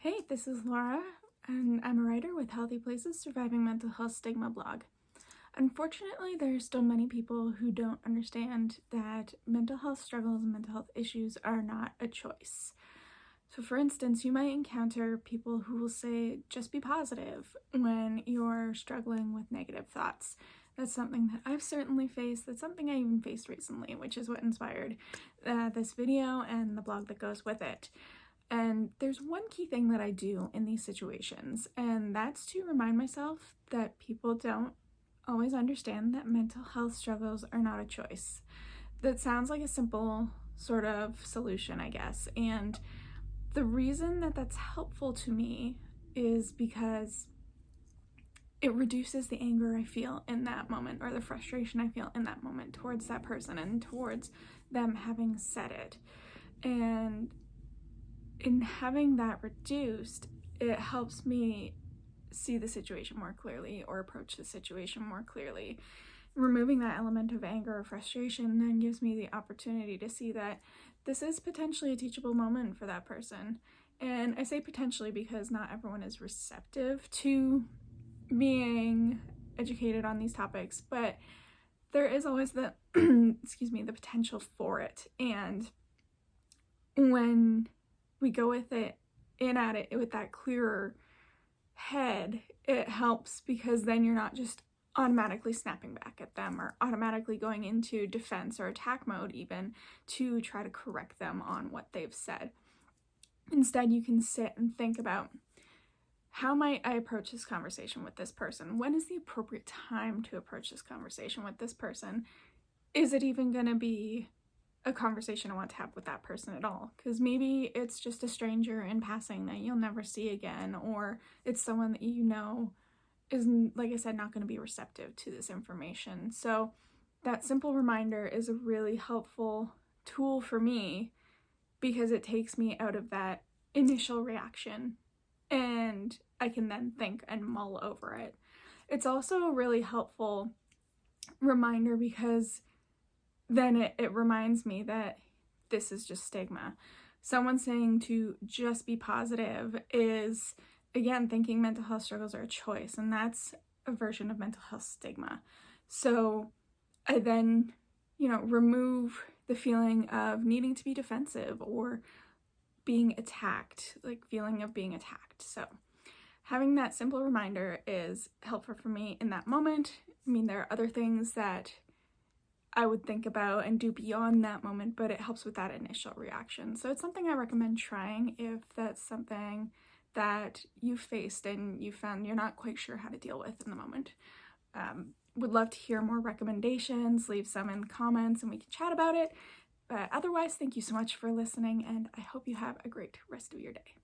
Hey, this is Laura, and I'm a writer with HealthyPlace's Surviving Mental Health Stigma Blog. Unfortunately, there are still many people who don't understand that mental health struggles and mental health issues are not a choice. So for instance, you might encounter people who will say, just be positive when you're struggling with negative thoughts. That's something that I've certainly faced. That's something I even faced recently, which is what inspired this video and the blog that goes with it. And there's one key thing that I do in these situations, and that's to remind myself that people don't always understand that mental health struggles are not a choice. That sounds like a simple sort of solution, I guess. And the reason that that's helpful to me is because it reduces the anger I feel in that moment, or the frustration I feel in that moment towards that person and towards them having said it. And in having that reduced, it helps me see the situation more clearly or approach the situation more clearly. Removing that element of anger or frustration then gives me the opportunity to see that this is potentially a teachable moment for that person. And I say potentially because not everyone is receptive to being educated on these topics, but there is always the the potential for it. And when we go with it in at it with that clearer head, it helps because then you're not just automatically snapping back at them or automatically going into defense or attack mode even to try to correct them on what they've said. Instead, you can sit and think about, how might I approach this conversation with this person? When is the appropriate time to approach this conversation with this person? Is it even going to be a conversation I want to have with that person at all? Because maybe it's just a stranger in passing that you'll never see again, or it's someone that you know is, like I said, not going to be receptive to this information. So that simple reminder is a really helpful tool for me because it takes me out of that initial reaction and I can then think and mull over it. It's also a really helpful reminder because then it reminds me that this is just stigma. Someone saying to just be positive is, again, thinking mental health struggles are a choice, and that's a version of mental health stigma. So I then, remove the feeling of needing to be defensive or being attacked, like feeling of being attacked. So having that simple reminder is helpful for me in that moment. I mean, there are other things that I would think about and do beyond that moment, but it helps with that initial reaction. So it's something I recommend trying if that's something that you faced and you found you're not quite sure how to deal with in the moment. Would love to hear more recommendations. Leave some in the comments and we can chat about it. But otherwise, thank you so much for listening, and I hope you have a great rest of your day.